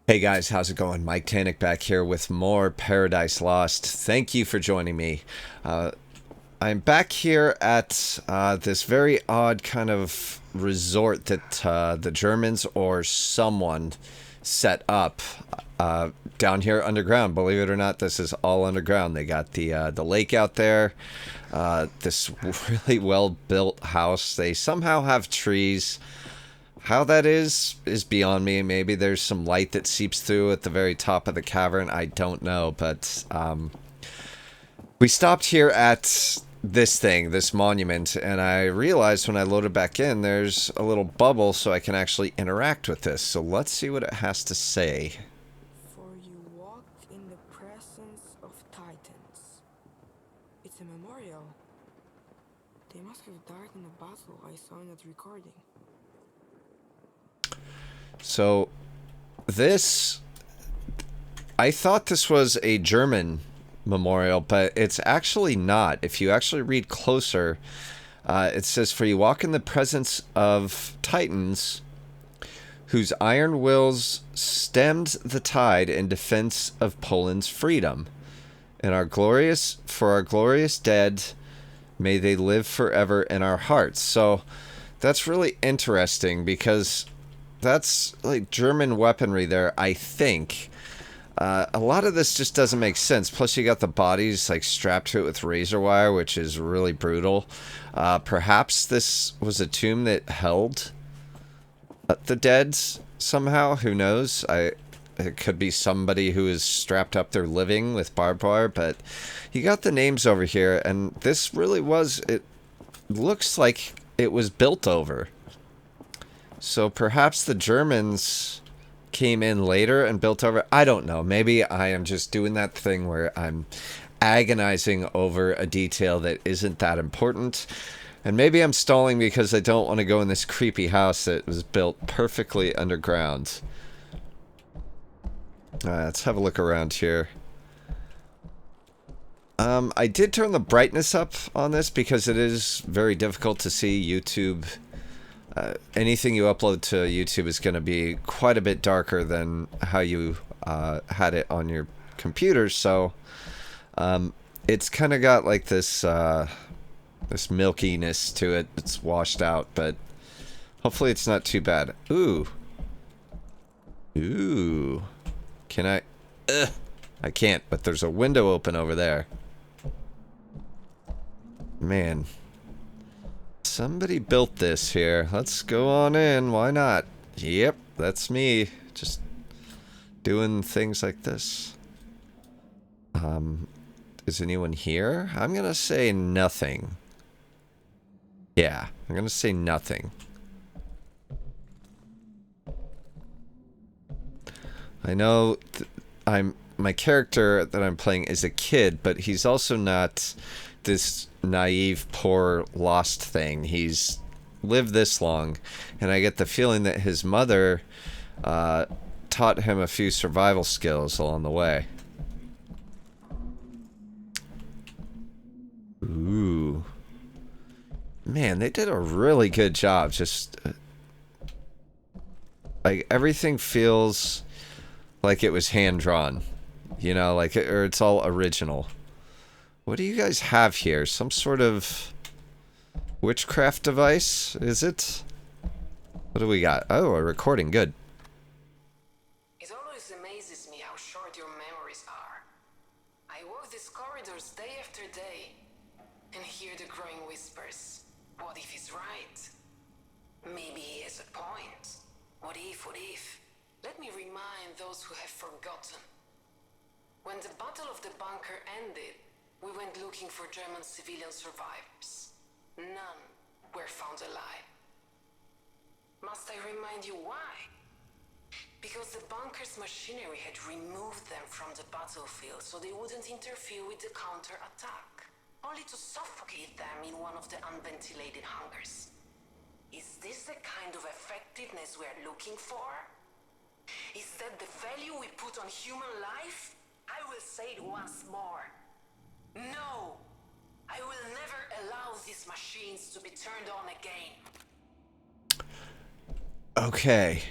Hey guys, how's it going? Mike Tannick back here with more Paradise Lost. Thank you for joining me. Uh, I'm back here at this very odd kind of resort that the Germans or someone set up down here underground. Believe it or not, this is all underground. They got the lake out there, this really well built house. They somehow have trees. How that is beyond me. Maybe there's some light that seeps through at the very top of the cavern. I don't know, but we stopped here at this thing, this monument, and I realized when I loaded back in, there's a little bubble so I can actually interact with this. So let's see what it has to say. For you walked in the presence of titans. It's a memorial. They must have died in a battle I saw in that recording. So this, I thought this was a German memorial, but it's actually not. If you actually read closer, it says, "For you walk in the presence of Titans, whose iron wills stemmed the tide in defense of Poland's freedom. And for our glorious dead, may they live forever in our hearts." So that's really interesting because that's like German weaponry there, I think. A lot of this just doesn't make sense. Plus, you got the bodies like strapped to it with razor wire, which is really brutal. Perhaps this was a tomb that held the dead somehow. Who knows? It could be somebody who is strapped up there living with barbed wire. But you got the names over here, and this really was. It looks like it was built over. So perhaps the Germans came in later and built over. I don't know. Maybe I am just doing that thing where I'm agonizing over a detail that isn't that important. And maybe I'm stalling because I don't want to go in this creepy house that was built perfectly underground. Let's have a look around here. I did turn the brightness up on this because it is very difficult to see YouTube. Anything you upload to YouTube is going to be quite a bit darker than how you had it on your computer. So it's kind of got like this this milkiness to it. It's washed out, but hopefully it's not too bad. Ooh. Can I? I can't, but there's a window open over there. Man. Somebody built this here. Let's go on in. Why not? Yep, that's me. Just doing things like this. Is anyone here? I'm gonna say nothing. Yeah, I'm gonna say nothing. I know my character that I'm playing is a kid, but he's also not this naive, poor, lost thing. He's lived this long, and I get the feeling that his mother taught him a few survival skills along the way. Ooh. Man, they did a really good job. Just like everything feels like it was hand drawn, you know, like or it's all original. What do you guys have here? Some sort of witchcraft device, is it? What do we got? Oh, a recording. Good. It always amazes me how short your memories are. I walk these corridors day after day and hear the growing whispers. What if he's right? Maybe he has a point. What if, what if? Let me remind those who have forgotten. When the Battle of the Bunker ended, we went looking for German civilian survivors. None were found alive. Must I remind you why? Because the bunker's machinery had removed them from the battlefield so they wouldn't interfere with the counter-attack, only to suffocate them in one of the unventilated hangars. Is this the kind of effectiveness we're looking for? Is that the value we put on human life? I will say it once more. No! I will never allow these machines to be turned on again. Okay.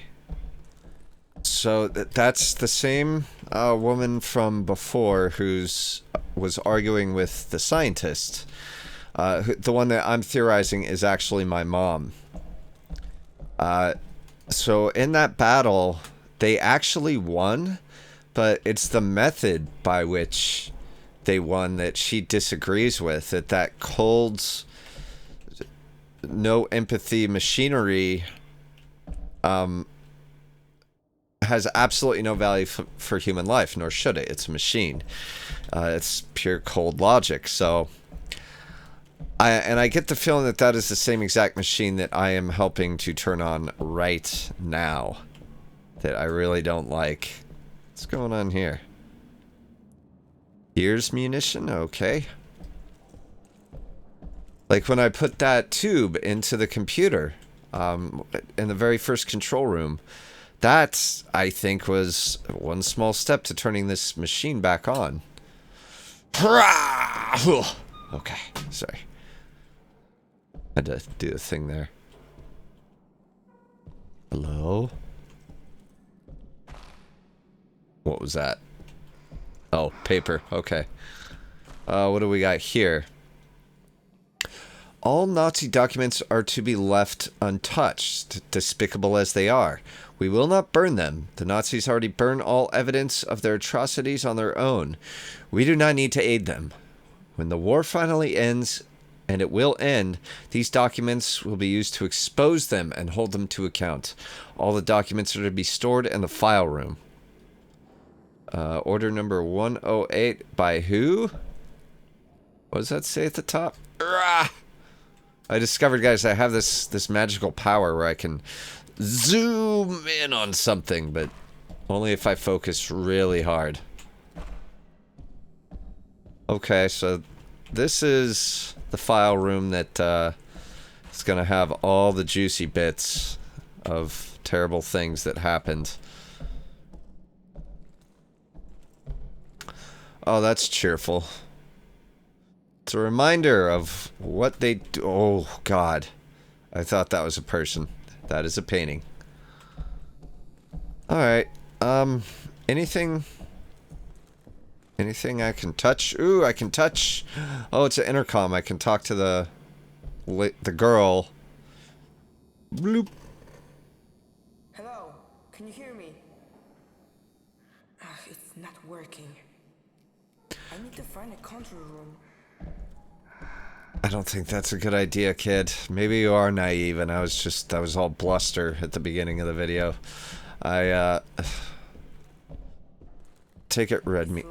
So that's the same woman from before was arguing with the scientist. The one that I'm theorizing is actually my mom. So in that battle, they actually won, but it's the method by which they won that she disagrees with. That cold, no empathy machinery has absolutely no value for human life, nor should it. It's a machine. It's pure cold logic. So I get the feeling that that is the same exact machine that I am helping to turn on right now, that I really don't like. What's going on here? Here's munition? Okay. Like when I put that tube into the computer in the very first control room, that, I think, was one small step to turning this machine back on. Okay, sorry. Had to do the thing there. Hello? What was that? Oh, paper. Okay. What do we got here? All Nazi documents are to be left untouched, despicable as they are. We will not burn them. The Nazis already burn all evidence of their atrocities on their own. We do not need to aid them. When the war finally ends, and it will end, these documents will be used to expose them and hold them to account. All the documents are to be stored in the file room. Order number 108 by who? What does that say at the top? Rah! I discovered, guys, I have this magical power where I can zoom in on something, but only if I focus really hard. Okay, so this is the file room that is going to have all the juicy bits of terrible things that happened. Oh, that's cheerful. It's a reminder of what they do. Oh, God. I thought that was a person. That is a painting. Alright. Anything I can touch? Ooh, I can touch. Oh, it's an intercom. I can talk to the girl. Bloop. Hello, can you hear me? It's not working. I need to find a control room. I don't think that's a good idea, kid. Maybe you are naive, and I was all bluster at the beginning of the video. Take it, red meat.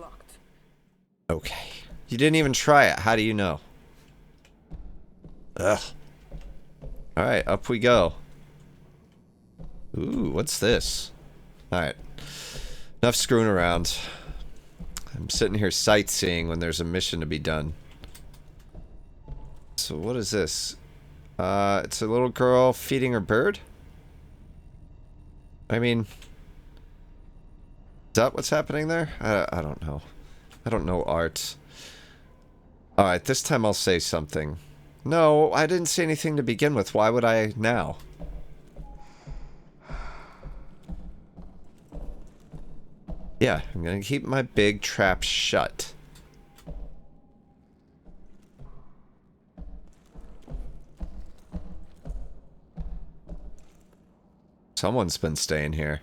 Okay. You didn't even try it. How do you know? Ugh. Alright, up we go. Ooh, what's this? Alright. Enough screwing around. I'm sitting here sightseeing when there's a mission to be done. So what is this? It's a little girl feeding her bird? I mean... Is that what's happening there? I don't know. I don't know art. Alright, this time I'll say something. No, I didn't say anything to begin with. Why would I now? Yeah, I'm gonna keep my big trap shut. Someone's been staying here.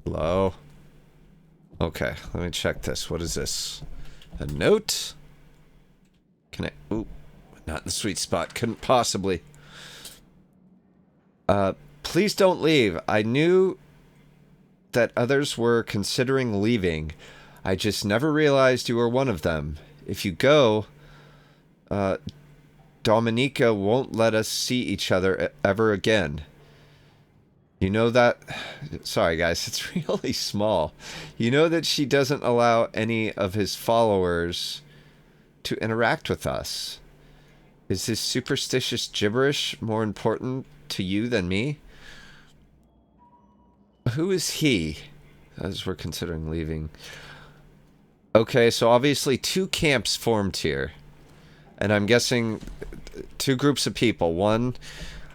Hello? Okay, let me check this. What is this? A note? Can I... Ooh, not in the sweet spot. Couldn't possibly. Please don't leave. I knew that others were considering leaving. I just never realized you were one of them. If you go, Dominica won't let us see each other ever again. You know that... Sorry, guys, it's really small. You know that she doesn't allow any of his followers to interact with us. Is this superstitious gibberish more important to you than me? Who is he? As we're considering leaving. Okay, so obviously two camps formed here. And I'm guessing two groups of people. One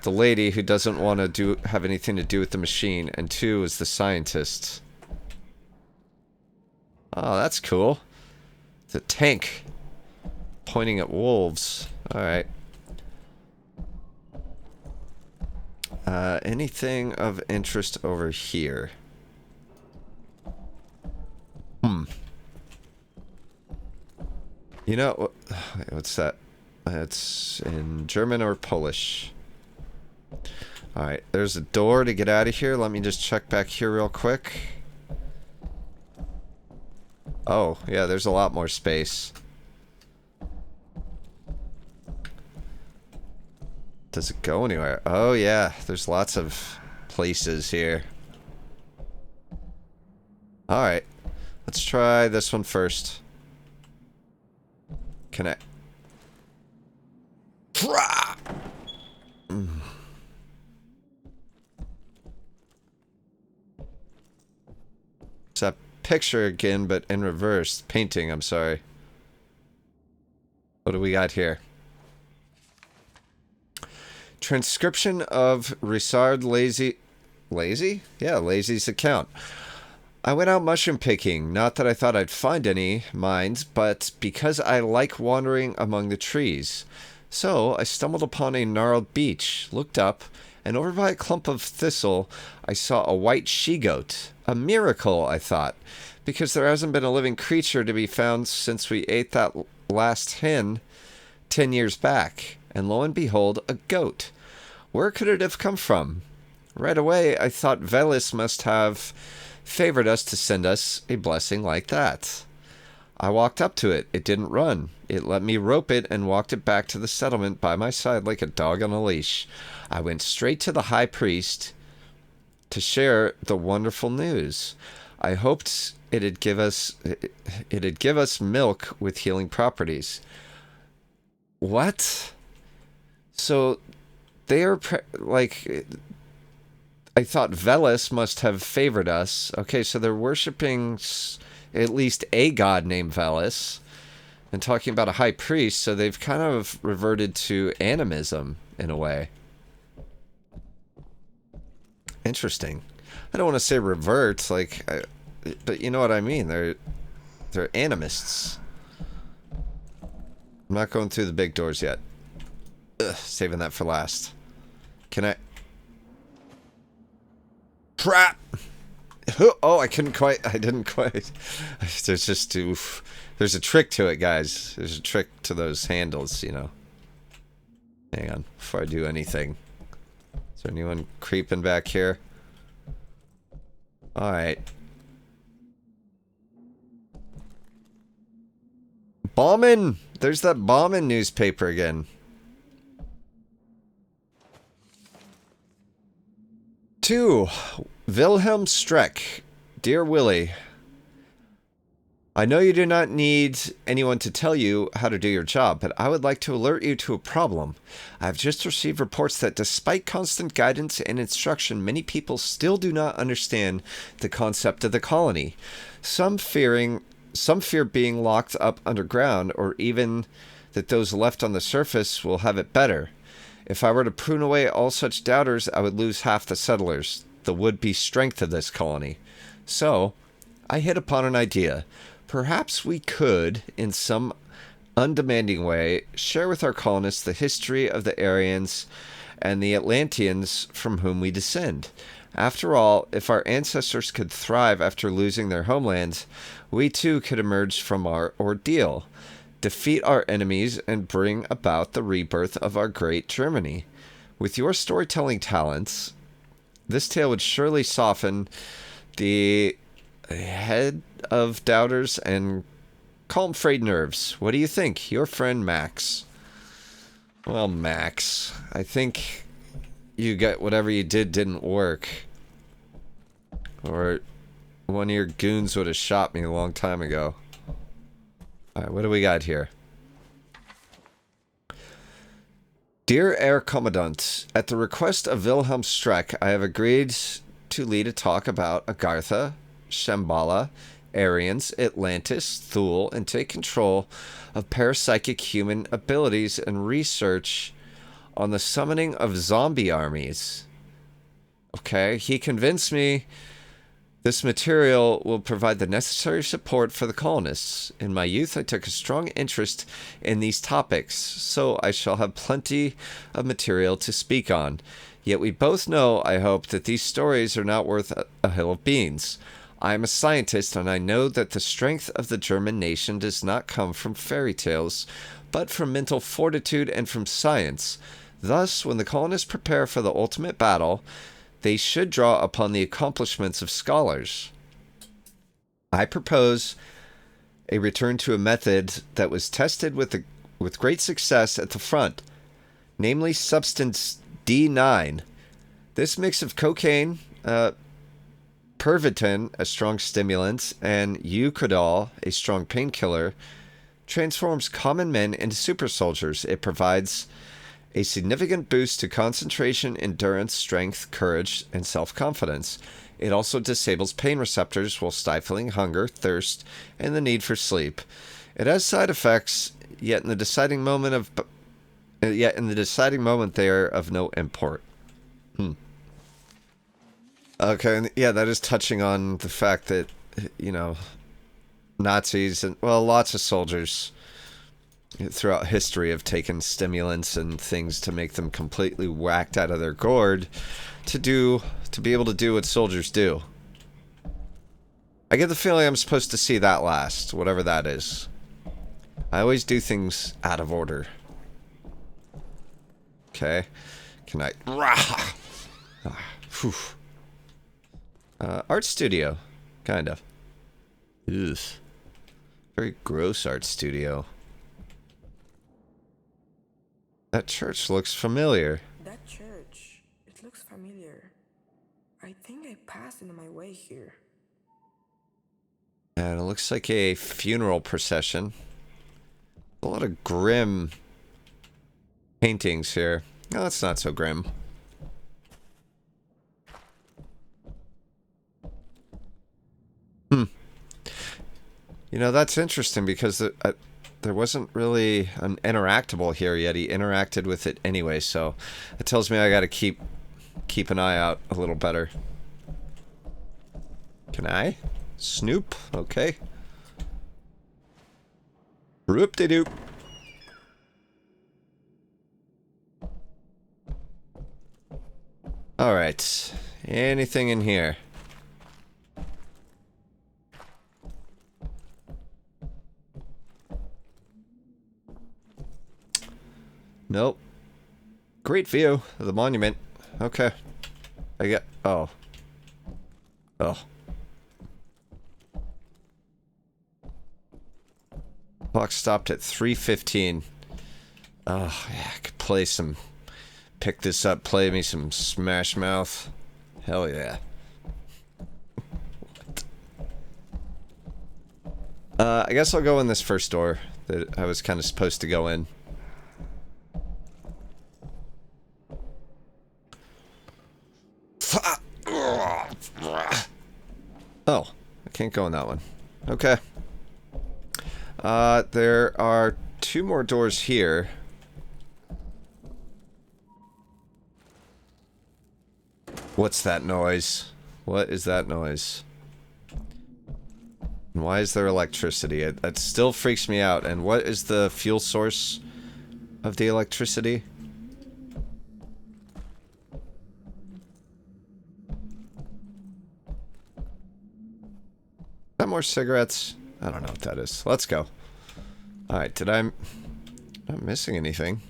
the lady who doesn't want to have anything to do with the machine, and 2 is the scientist. Oh, that's cool. It's a tank pointing at wolves. Alright. Anything of interest over here? You know, what's that? It's in German or Polish. Alright, there's a door to get out of here. Let me just check back here real quick. Oh, yeah, there's a lot more space. Does it go anywhere? Oh, yeah, there's lots of places here. Alright, let's try this one first. Connect. It's that picture again, but in reverse. Painting, I'm sorry. What do we got here? Transcription of Richard Lazy? Yeah, Lazy's account. I went out mushroom picking, not that I thought I'd find any, mind, but because I like wandering among the trees. So, I stumbled upon a gnarled beech, looked up, and over by a clump of thistle, I saw a white she-goat. A miracle, I thought, because there hasn't been a living creature to be found since we ate that last hen 10 years back. And lo and behold, a goat. Where could it have come from? Right away, I thought Velis must have favored us to send us a blessing like that. I walked up to it. It didn't run. It let me rope it and walked it back to the settlement by my side like a dog on a leash. I went straight to the high priest to share the wonderful news. I hoped it'd give us milk with healing properties. What? So they are like, I thought Velis must have favored us. Okay, so they're worshipping at least a god named Velis and talking about a high priest, so they've kind of reverted to animism in a way. Interesting. I don't want to say revert, like, but you know what I mean. They're animists. I'm not going through the big doors yet. Ugh, saving that for last. Can I? Trap! Oh, I didn't quite. There's just oof. There's a trick to it, guys. There's a trick to those handles, you know. Hang on, before I do anything. Is there anyone creeping back here? Alright. Bombin! There's that Bombin newspaper again. 2. Wilhelm Streck. Dear Willie, I know you do not need anyone to tell you how to do your job, but I would like to alert you to a problem. I have just received reports that despite constant guidance and instruction, many people still do not understand the concept of the colony. Some fear being locked up underground, or even that those left on the surface will have it better. If I were to prune away all such doubters, I would lose half the settlers, the would-be strength of this colony. So, I hit upon an idea. Perhaps we could, in some undemanding way, share with our colonists the history of the Aryans and the Atlanteans from whom we descend. After all, if our ancestors could thrive after losing their homelands, we too could emerge from our ordeal, defeat our enemies, and bring about the rebirth of our great Germany. With your storytelling talents, this tale would surely soften the head of doubters and calm frayed nerves. What do you think? Your friend Max. Well, Max, I think you got whatever you did didn't work. Or one of your goons would have shot me a long time ago. Alright, what do we got here? Dear Herr Commandant, at the request of Wilhelm Streck, I have agreed to lead a talk about Agartha, Shambhala, Aryans, Atlantis, Thule, and take control of parapsychic human abilities and research on the summoning of zombie armies. Okay, he convinced me this material will provide the necessary support for the colonists. In my youth, I took a strong interest in these topics, so I shall have plenty of material to speak on. Yet we both know, I hope, that these stories are not worth a hill of beans. I am a scientist, and I know that the strength of the German nation does not come from fairy tales, but from mental fortitude and from science. Thus, when the colonists prepare for the ultimate battle, they should draw upon the accomplishments of scholars. I propose a return to a method that was tested with great success at the front, namely substance D9. This mix of cocaine, Pervitin, a strong stimulant, and Eucodol, a strong painkiller, transforms common men into super soldiers. It provides a significant boost to concentration, endurance, strength, courage, and self-confidence. It also disables pain receptors while stifling hunger, thirst, and the need for sleep. It has side effects, yet in the deciding moment they are of no import. Okay, and yeah, that is touching on the fact that, you know, Nazis and, well, lots of soldiers throughout history have taken stimulants and things to make them completely whacked out of their gourd to be able to do what soldiers do. I get the feeling I'm supposed to see that last, whatever that is. I always do things out of order. Okay. Can I... art studio. Kind of. Ugh. Very gross art studio. That church looks familiar. That church, it looks familiar. I think I passed it on my way here. And it looks like a funeral procession. A lot of grim paintings here. No, that's not so grim. You know, that's interesting because there wasn't really an interactable here yet. He interacted with it anyway, so it tells me I gotta keep an eye out a little better. Can I? Snoop? Okay. Roop-de-doop. Alright. Anything in here? Nope. Great view of the monument. Okay. I get... Oh. Oh. Clock stopped at 3:15. Oh, yeah, I could play some... Pick this up, play me some Smash Mouth. Hell yeah. I guess I'll go in this first door that I was kind of supposed to go in. Oh, I can't go in that one. Okay. There are 2 more doors here. What's that noise? What is that noise? And why is there electricity? That still freaks me out. And what is the fuel source of the electricity? More cigarettes? I don't know what that is. Let's go. Alright, I'm not missing anything.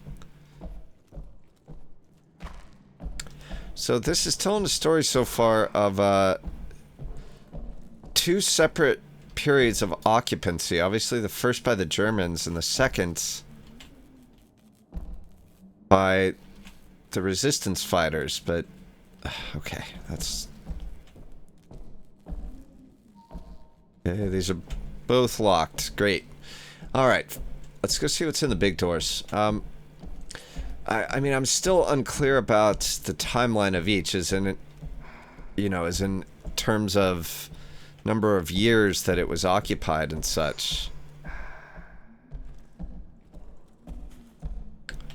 So this is telling a story so far of 2 separate periods of occupancy. Obviously the first by the Germans and the second by the resistance fighters, but okay, that's... Okay, these are both locked. Great. Alright. Let's go see what's in the big doors. I mean, I'm still unclear about the timeline of each, as in, you know, as in terms of number of years that it was occupied and such.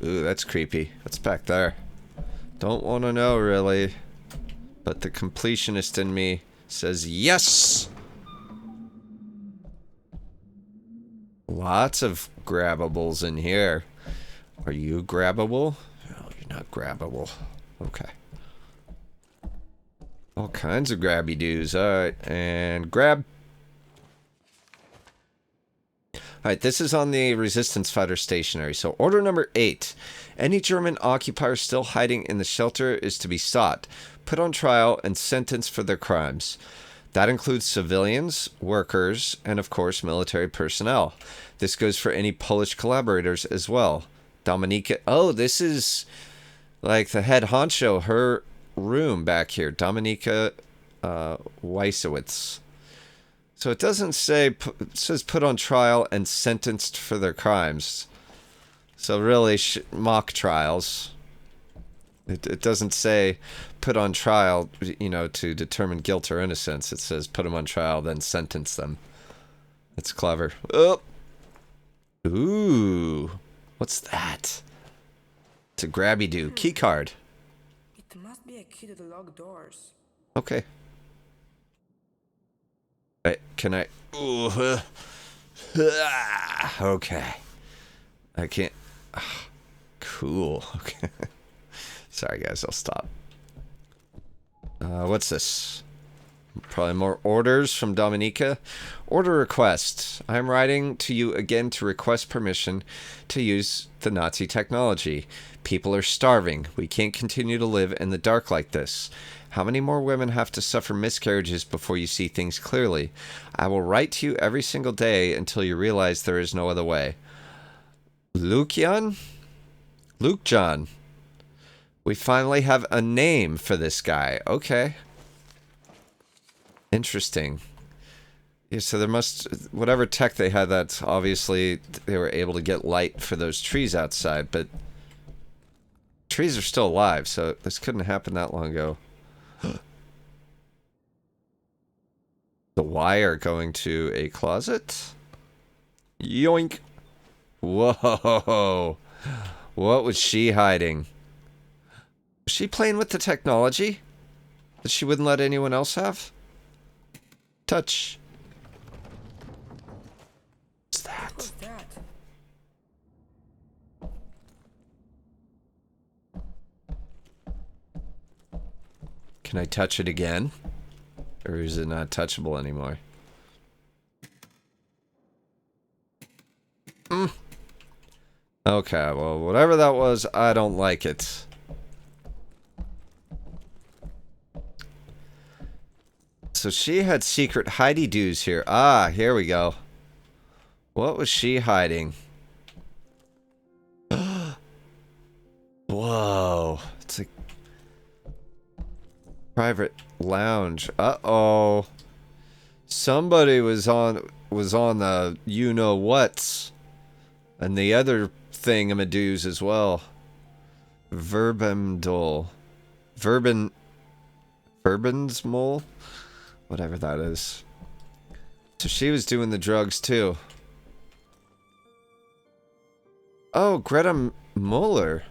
Ooh, that's creepy. What's back there? Don't want to know, really. But the completionist in me says yes! Lots of grabbables in here. Are you grabbable? No, you're not grabbable. Okay. All kinds of grabby doos. Alright, and grab. Alright, this is on the resistance fighter stationary. So order number 8. Any German occupier still hiding in the shelter is to be sought, put on trial, and sentenced for their crimes. That includes civilians, workers, and of course military personnel. This goes for any Polish collaborators as well. Dominika... Oh, this is like the head honcho, her room back here. Dominika Weisowitz. So it doesn't say... It says put on trial and sentenced for their crimes. So really, mock trials. It doesn't say put on trial, you know, to determine guilt or innocence. It says put them on trial, then sentence them. That's clever. Oh. Ooh. What's that? It's a grabby-doo. Key card. It must be a key to the locked doors. Okay. Wait, can I... Ooh. Okay. I can't... Cool. Okay. Sorry, guys. I'll stop. What's this? Probably more orders from Dominika. Order request. I'm writing to you again to request permission to use the Nazi technology. People are starving. We can't continue to live in the dark like this. How many more women have to suffer miscarriages before you see things clearly? I will write to you every single day until you realize there is no other way. Lukian? Luke John. We finally have a name for this guy. Okay. Interesting. Yeah, so there must... Whatever tech they had, that's obviously they were able to get light for those trees outside, but... Trees are still alive, so this couldn't happen that long ago. The wire going to a closet? Yoink! Whoa! What was she hiding? Was she playing with the technology that she wouldn't let anyone else have? Touch. What's that? What's that? Can I touch it again? Or is it not touchable anymore? Okay, well, whatever that was, I don't like it. So she had secret hidey-doos here. Ah, here we go. What was she hiding? Whoa. It's like... private lounge. Uh-oh. Somebody was on the you-know-whats. And the other thingamadoos as well. Verbendol. Verbensmol? Whatever that is. So she was doing the drugs too. Oh, Greta Muller.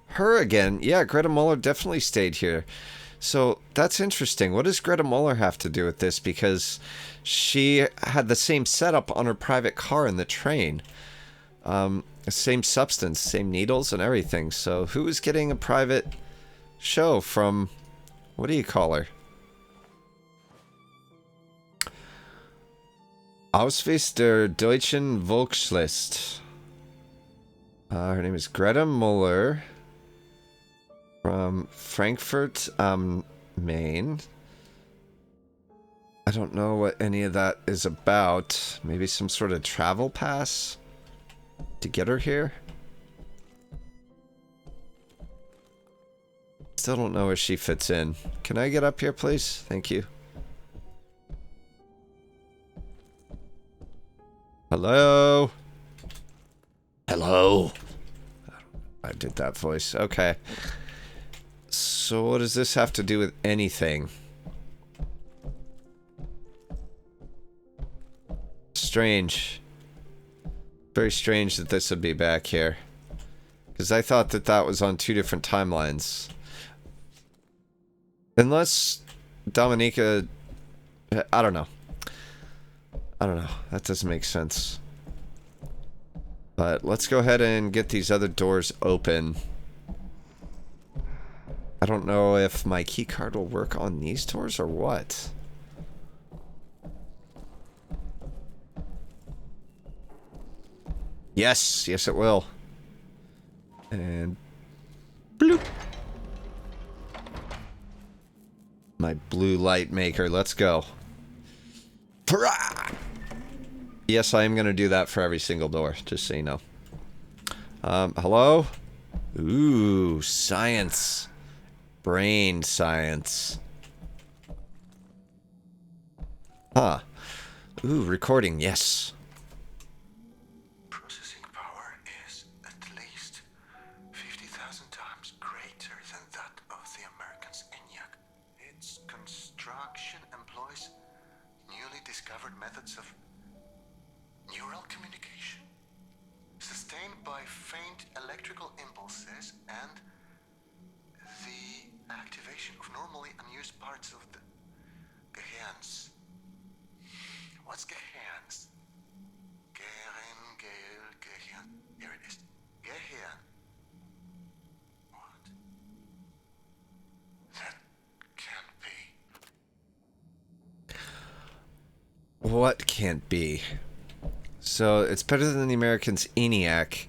Her again. Yeah, Greta Muller definitely stayed here. So that's interesting. What does Greta Muller have to do with this? Because she had the same setup on her private car in the train. Same substance, same needles and everything. So who was getting a private show from... What do you call her? Auschwitz der Deutschen Volkslist. Her name is Greta Muller. From Frankfurt, Maine. I don't know what any of that is about. Maybe some sort of travel pass to get her here? Still don't know where she fits in. Can I get up here, please? Thank you. Hello? Hello? I did that voice. Okay. So what does this have to do with anything? Strange. Very strange that this would be back here. Because I thought that that was on 2 different timelines. Unless Dominica... I don't know. I don't know. That doesn't make sense. But let's go ahead and get these other doors open. I don't know if my keycard will work on these doors or what. Yes, yes it will. And bloop. My blue light maker, let's go. Hurrah! Yes, I am going to do that for every single door, just so you know. Hello? Ooh, science. Brain science. Huh. Ooh, recording, yes. Processing power is at least 50,000 times greater than that of the American's ENIAC. Its construction employs newly discovered methods of neural communication, sustained by faint electrical impulses and the activation of normally unused parts of the Gehirns. What's Gehirns? Gehirn. Here it is. Gehirn. What? That can't be. What can't be? So, it's better than the American's ENIAC.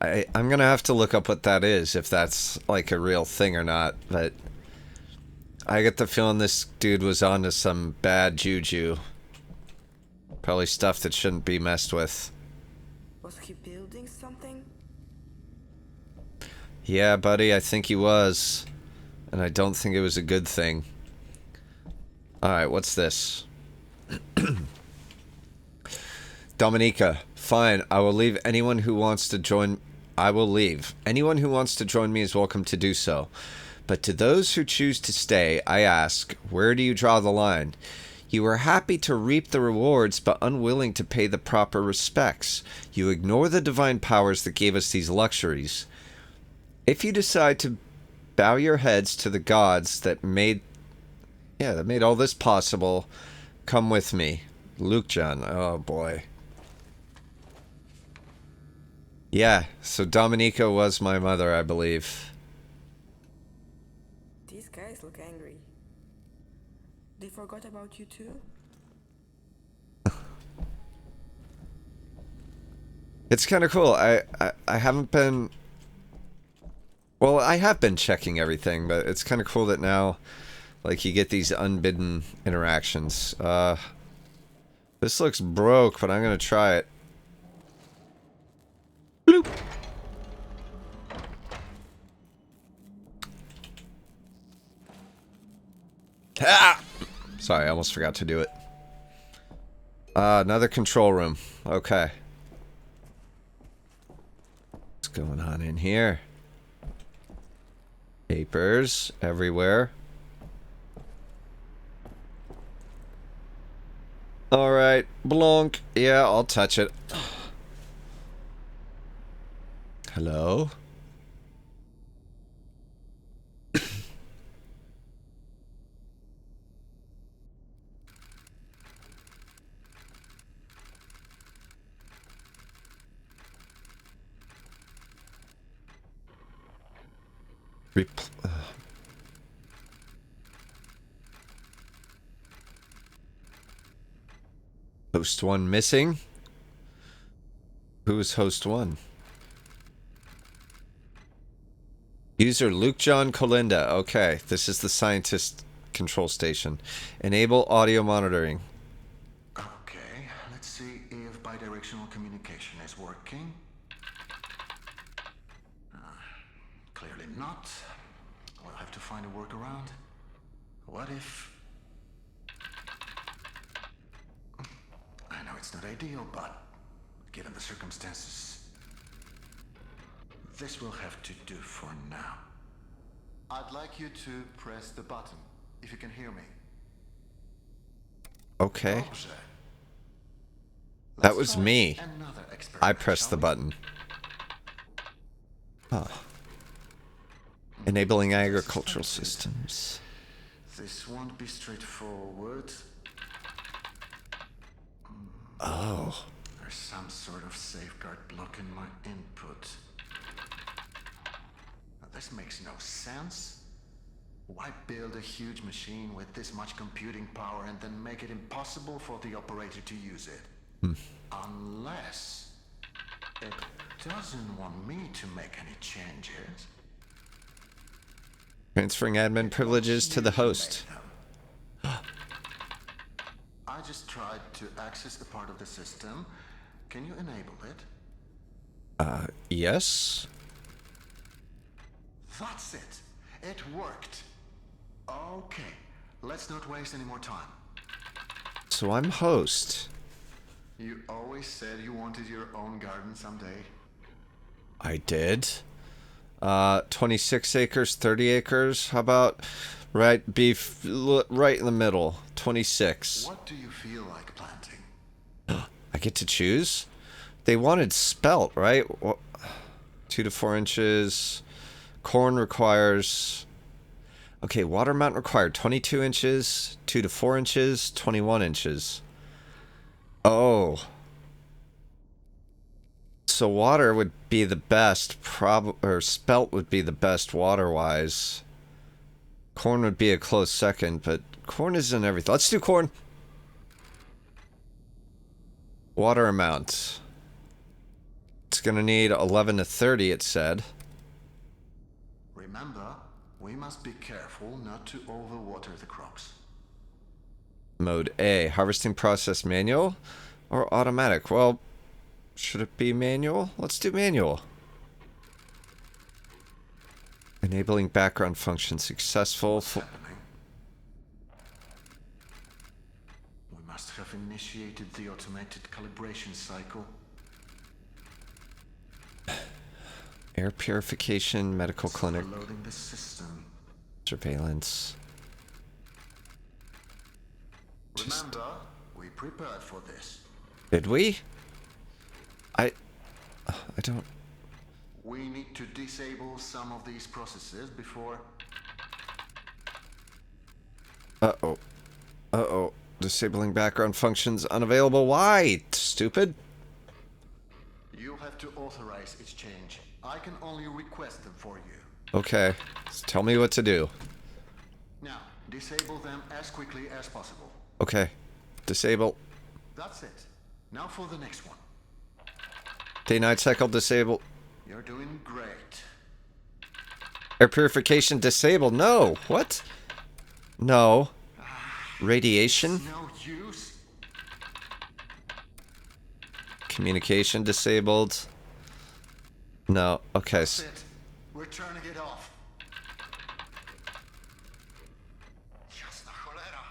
I'm gonna have to look up what that is, if that's, like, a real thing or not, but... I get the feeling this dude was onto some bad juju. Probably stuff that shouldn't be messed with. Was he building something? Yeah, buddy, I think he was. And I don't think it was a good thing. Alright, what's this? Dominica, fine, I will leave. Anyone who wants to join... I will leave. Anyone who wants to join me is welcome to do so. But to those who choose to stay, I ask, where do you draw the line? You are happy to reap the rewards, but unwilling to pay the proper respects. You ignore the divine powers that gave us these luxuries. If you decide to bow your heads to the gods that made... Yeah, that made all this possible, come with me. Luke John, oh boy. Yeah, so Dominica was my mother, I believe. These guys look angry. They forgot about you too? It's kind of cool. I haven't been... Well, I have been checking everything, but it's kind of cool that now, like, you get these unbidden interactions. This looks broke, but I'm gonna try it. Bloop. Ah! Sorry, I almost forgot to do it. Another control room. Okay. What's going on in here? Papers everywhere. Alright, blonk. Yeah, I'll touch it. Hello? Host 1 missing? Who is host 1? User Luke John Colinda. Okay, this is the scientist control station. Enable audio monitoring. Okay, let's see if bidirectional communication is working. Clearly not. We'll have to find a workaround. What if... I know it's not ideal, but given the circumstances, this will have to do for now. I'd like you to press the button, if you can hear me. Okay. Dobrze. That was me. Another experiment, I pressed shall the we? button. Huh. Enabling agricultural systems. This won't be straightforward. Oh. There's some sort of safeguard blocking my input. Now, this makes no sense. Why build a huge machine with this much computing power and then make it impossible for the operator to use it? Unless it doesn't want me to make any changes. Transferring admin privileges to the host. I just tried to access a part of the system. Can you enable it? Yes? That's it. It worked. Okay, let's not waste any more time. So I'm host. You always said you wanted your own garden someday. I did. 26 acres, 30 acres. How about right in the middle? 26. What do you feel like planting? I get to choose? They wanted spelt, right? 2 to 4 inches. Corn requires... Okay, water mountain required 22 inches, 2 to 4 inches, 21 inches. Oh. So water would be the best, or spelt would be the best water-wise. Corn would be a close second, but corn isn't everything. Let's do corn. Water amount. It's going to need 11 to 30, it said. Remember, we must be careful not to overwater the crops. Mode A, harvesting process manual or automatic? Well, should it be manual? Let's do manual. Enabling background function successful. What's happening? We must have initiated the automated calibration cycle. Air purification, medical clinic, Loading the system. surveillance. Remember, we prepared for this. Did we? I don't... We need to disable some of these processes before... Uh-oh. Uh-oh. Disabling background functions unavailable. Why? Stupid. You'll have to authorize its change. I can only request them for you. Okay. Just tell me what to do. Now, disable them as quickly as possible. Okay. Disable. That's it. Now for the next one. Day-night cycle disable. You're doing great. Air purification disabled. No. What? No. Radiation. No use. Communication disabled. No. Okay. That's it. We're turning it off. Jasna cholera.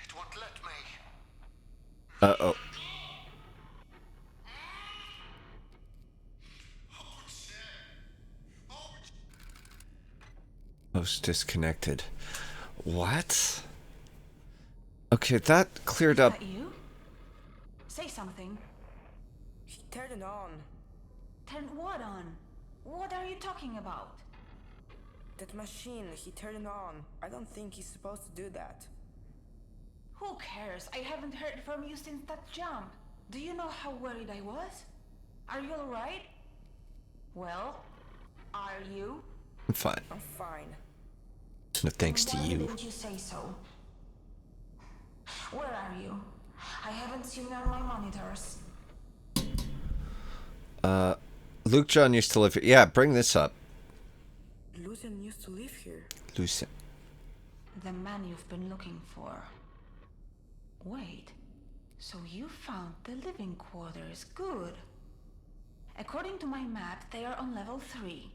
It won't let me. Uh-oh. Host disconnected. What? Okay, that cleared up. Is that you? Say something. He turned it on. Turn what on? What are you talking about? That machine, he turned it on. I don't think he's supposed to do that. Who cares? I haven't heard from you since that jump. Do you know how worried I was? Are you alright? Well, are you? I'm fine. I'm fine. No thanks to Why you. didn't you say so? Where are you? I haven't seen you on my monitors. Luke John used to live here. Yeah, bring this up. Lucian used to live here. Lucian. The man you've been looking for. Wait, so you found the living quarters. Good. According to my map, they are on level 3.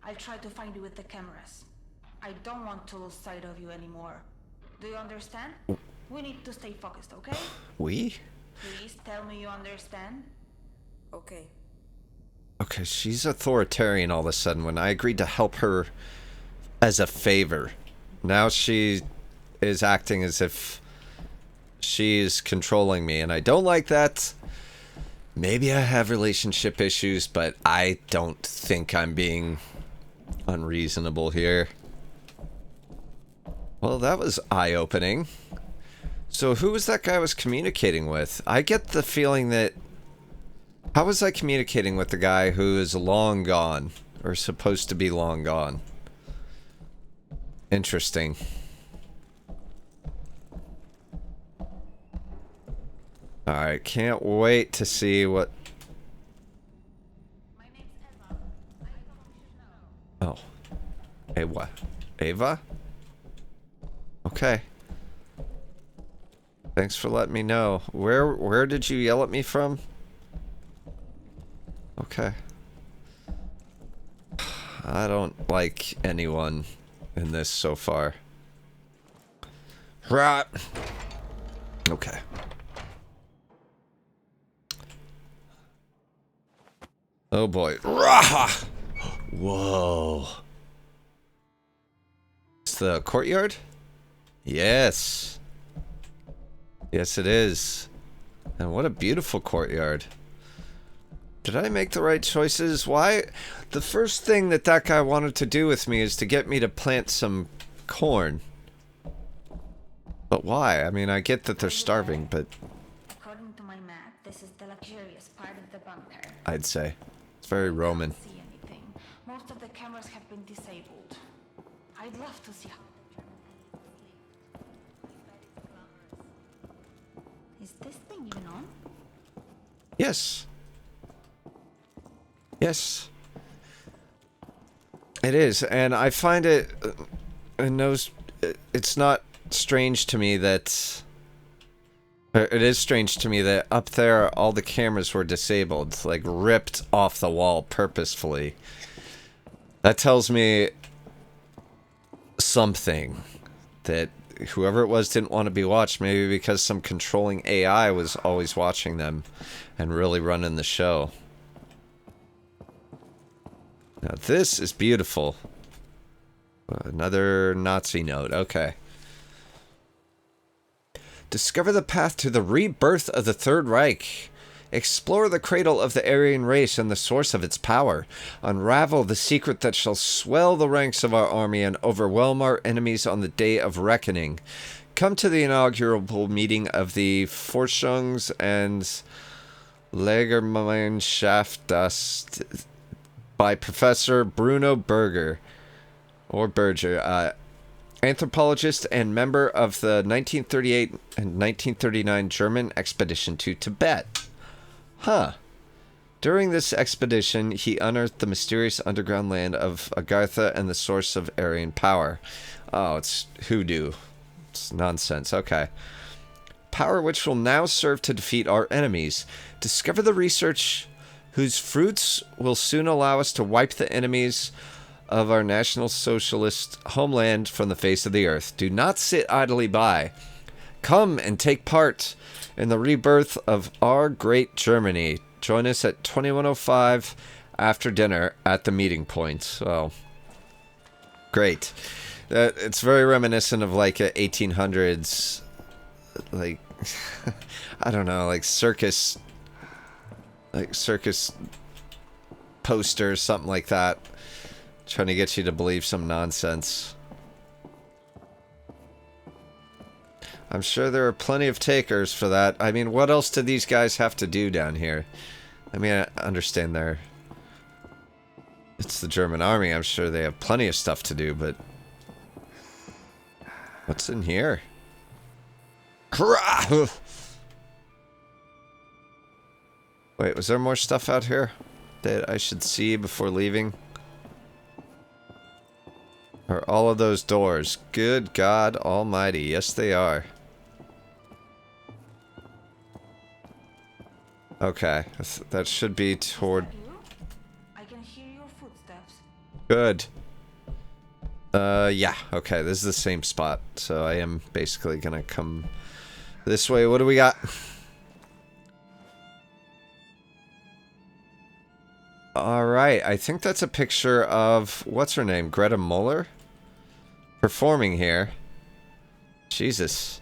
I'll try to find you with the cameras. I don't want to lose sight of you anymore. Do you understand? We need to stay focused, okay? We? Please tell me you understand. Okay. Okay, she's authoritarian all of a sudden when I agreed to help her as a favor. Now she is acting as if she's controlling me, and I don't like that. Maybe I have relationship issues, but I don't think I'm being unreasonable here. Well, that was eye-opening. So who was that guy I was communicating with? I get the feeling that... How was I communicating with the guy who is long gone? Or supposed to be long gone? Interesting. Alright, can't wait to see what... Oh. Ava? Ava? Okay. Thanks for letting me know. Where did you yell at me from? Okay. I don't like anyone in this so far. Right. Okay. Oh boy. Rah! Whoa. It's the courtyard? Yes. Yes, it is. And what a beautiful courtyard. Did I make the right choices? Why? The first thing that guy wanted to do with me is to get me to plant some corn. But why? I mean, I get that they're starving, but... According to my map, this is the luxurious part of the bunker. I'd say. It's very Roman. I can't see anything. Most of the cameras have been disabled. I'd love to see how the Germans Is this thing even on? Yes. Yes. It is, and I find it... it's not strange to me that... It is strange to me that up there all the cameras were disabled, like ripped off the wall purposefully. That tells me something, that whoever it was didn't want to be watched, maybe because some controlling AI was always watching them and really running the show. Now this is beautiful. Another Nazi note, okay. Discover the path to the rebirth of the Third Reich. Explore the cradle of the Aryan race and the source of its power. Unravel the secret that shall swell the ranks of our army and overwhelm our enemies on the day of reckoning. Come to the inaugural meeting of the Forschungs and Lagergemeinschaft by Professor Bruno Berger, or Berger, anthropologist and member of the 1938 and 1939 German expedition to Tibet. Huh. During this expedition, he unearthed the mysterious underground land of Agartha and the source of Aryan power. Oh, it's hoodoo. It's nonsense. Okay. Power which will now serve to defeat our enemies. Discover the research whose fruits will soon allow us to wipe the enemies of our National Socialist homeland from the face of the earth. Do not sit idly by. Come and take part in the rebirth of our great Germany. Join us at 21:05 after dinner at the meeting point. So, great. It's very reminiscent of like a 1800s, like, I don't know, like circus poster, something like that. Trying to get you to believe some nonsense. I'm sure there are plenty of takers for that. I mean, what else do these guys have to do down here? I mean, I understand it's the German army. I'm sure they have plenty of stuff to do, but... What's in here? Wait, was there more stuff out here that I should see before leaving? Are all of those doors? Good God Almighty. Yes, they are. Okay. That should be toward... I can hear your footsteps. Good. Yeah. Okay, this is the same spot. So I am basically gonna come this way. What do we got? Alright, I think that's a picture of... What's her name? Greta Muller? Performing here. Jesus.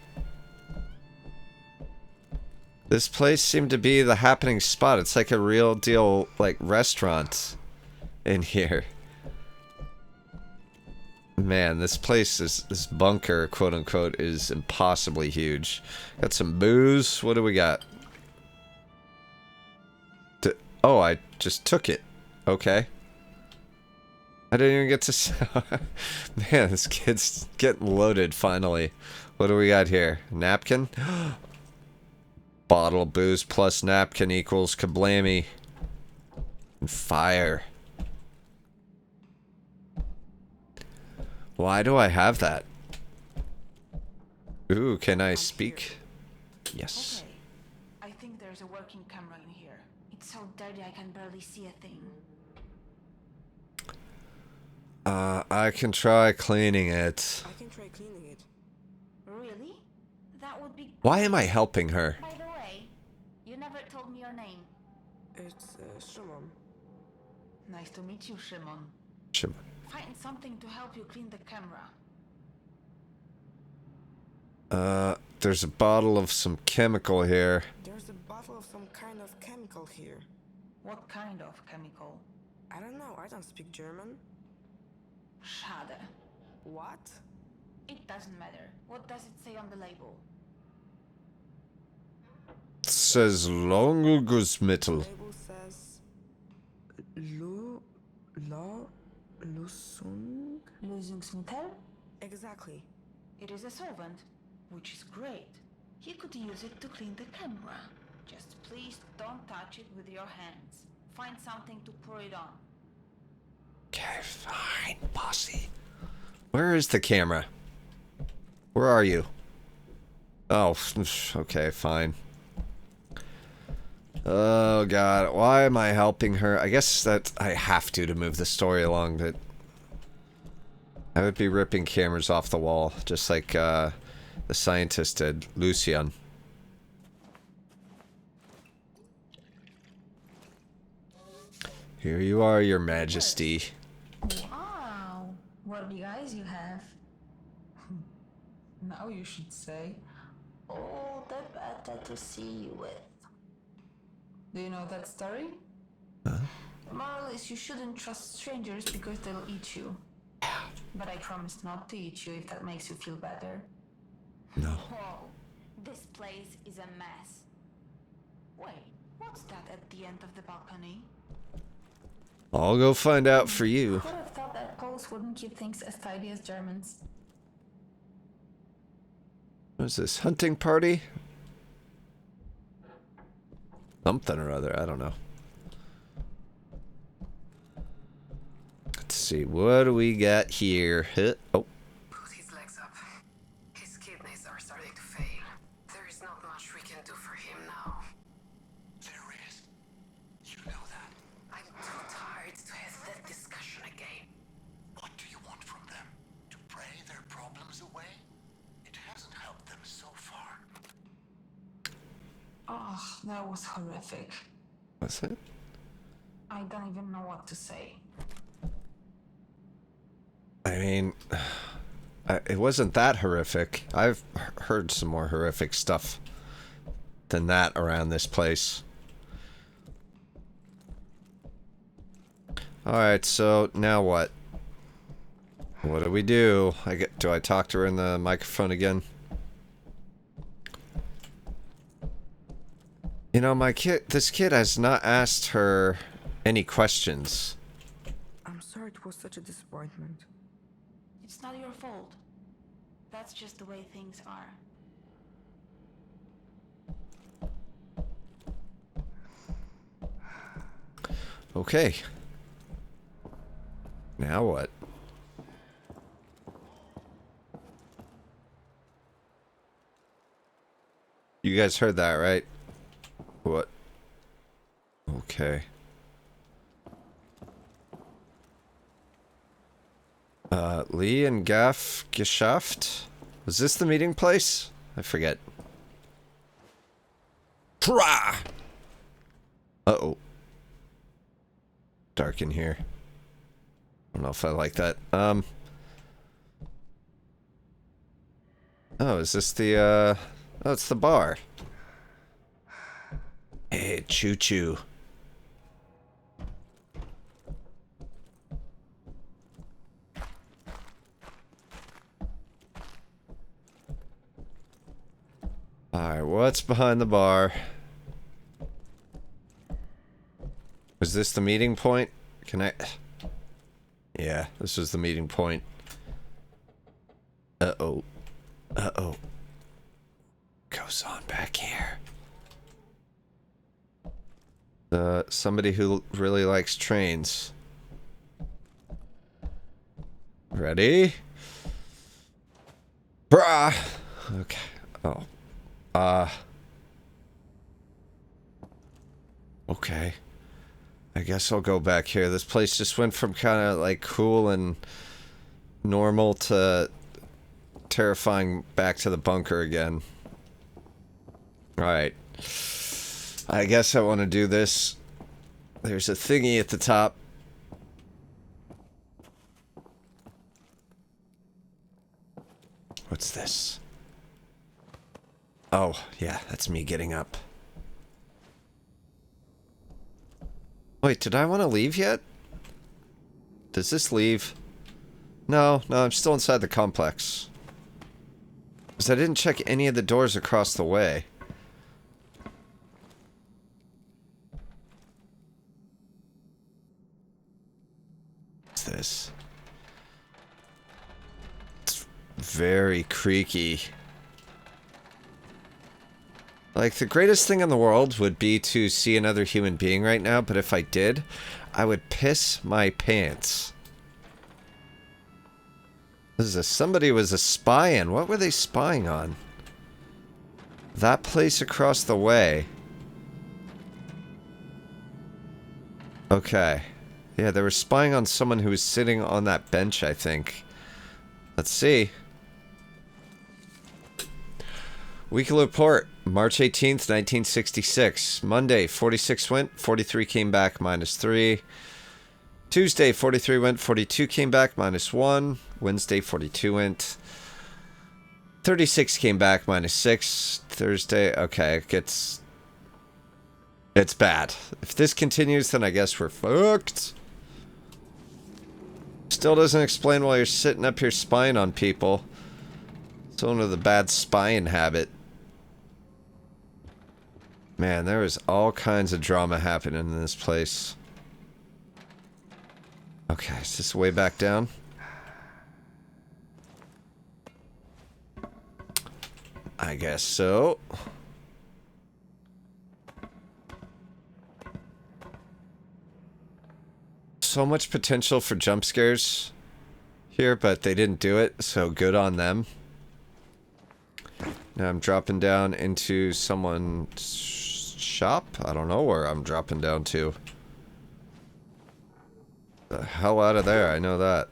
This place seemed to be the happening spot. It's like a real deal, like, restaurant in here. Man, this place is, this bunker, quote unquote, is impossibly huge. Got some booze. What do we got? Oh, I just took it. Okay. I didn't even get to... Man, this kid's getting loaded, finally. What do we got here? Napkin? Bottle of booze plus napkin equals kablammy. And fire. Why do I have that? Ooh, can I speak? Yes. Okay. I think there's a working camera in here. It's so dirty I can barely see a thing. I can try cleaning it. I can try cleaning it. Really? That would be... Why am I helping her? By the way, you never told me your name. It's Szymon. Nice to meet you, Szymon. Shimon. Find something to help you clean the camera. There's a bottle of some chemical here. There's a bottle of some kind of chemical here. What kind of chemical? I don't know, I don't speak German. Schade. What? It doesn't matter. What does it say on the label? It says Longugussmittel. Label says Lusung? Lösungsmittel? Exactly. It is a solvent, which is great. You could use it to clean the camera. Just please don't touch it with your hands. Find something to pour it on. Okay, fine, bossy. Where is the camera? Where are you? Oh, okay, fine. Oh god, why am I helping her? I guess that I have to move the story along. That I would be ripping cameras off the wall, just like the scientist did, Lucian. Here you are, your majesty. Wow, what guys you have. Now you should say. Oh, the better to see you with. Do you know that story? Huh? The moral is you shouldn't trust strangers because they'll eat you. But I promise not to eat you if that makes you feel better. No. Whoa, this place is a mess. Wait, what's that at the end of the balcony? I'll go find out for you. Would have thought that Poles wouldn't keep things as tidy as Germans. What is this, hunting party? Something or other, I don't know. Let's see, what do we got here? Oh. Put his legs up. His kidneys are starting to fail. There is not much we can do for him now. There is. You know that. I'm too tired to have that discussion again. What do you want from them? To pray their problems away? It hasn't helped them so far. Oh, that was horrific. What's it? I don't even know what to say. I mean, it wasn't that horrific. I've heard some more horrific stuff than that around this place. Alright, so now what? What do we do? Do I talk to her in the microphone again? You know, this kid has not asked her any questions. I'm sorry it was such a disappointment. It's not your fault. That's just the way things are. Okay. Now what? You guys heard that, right? What? Okay. Lee and Gaff geschafft? Was this the meeting place? I forget. Tra! Uh-oh. Dark in here. I don't know if I like that. Oh, is this the, oh, it's the bar. Hey, choo-choo. Alright, what's behind the bar? Was this the meeting point? Can I... Yeah, this was the meeting point. Uh-oh. Uh-oh. Goes on back here. Somebody who really likes trains. Ready? Brah! Okay. Oh. Okay. I guess I'll go back here. This place just went from kind of like cool and normal to terrifying back to the bunker again. Alright. I guess I want to do this. There's a thingy at the top. What's this? Oh, yeah, that's me getting up. Wait, did I want to leave yet? Does this leave? No, I'm still inside the complex. Because I didn't check any of the doors across the way. What's this? It's very creaky. Like, the greatest thing in the world would be to see another human being right now, but if I did, I would piss my pants. Somebody was a spying. What were they spying on? That place across the way. Okay. Yeah, they were spying on someone who was sitting on that bench, I think. Let's see. Weekly report, March 18th, 1966. Monday, 46 went, 43 came back, -3. Tuesday, 43 went, 42 came back, -1. Wednesday, 42 went. 36 came back, -6. Thursday, okay, it's bad. If this continues, then I guess we're fucked. Still doesn't explain why you're sitting up here spying on people. It's one of the bad spying habit. Man, there is all kinds of drama happening in this place. Okay, is this way back down? I guess so. So much potential for jump scares here, but they didn't do it, so good on them. Now I'm dropping down into someone's shop? I don't know where I'm dropping down to. The hell out of there, I know that.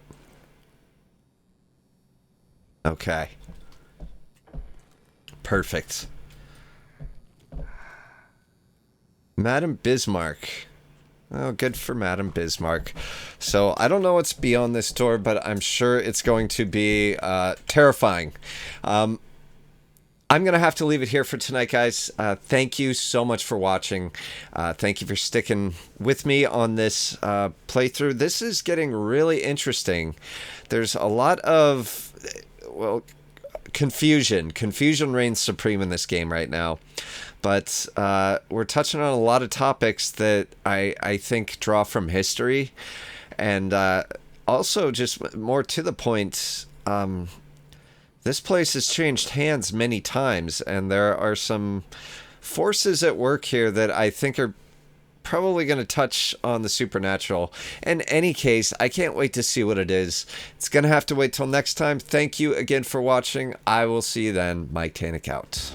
Okay. Perfect. Madam Bismarck. Oh, good for Madam Bismarck. So, I don't know what's beyond this door, but I'm sure it's going to be terrifying. I'm going to have to leave it here for tonight, guys. Thank you so much for watching. Thank you for sticking with me on this playthrough. This is getting really interesting. There's a lot of, well, confusion. Confusion reigns supreme in this game right now. But we're touching on a lot of topics that I think draw from history. And also, just more to the point, this place has changed hands many times, and there are some forces at work here that I think are probably going to touch on the supernatural. In any case, I can't wait to see what it is. It's going to have to wait till next time. Thank you again for watching. I will see you then. Mike Tanik out.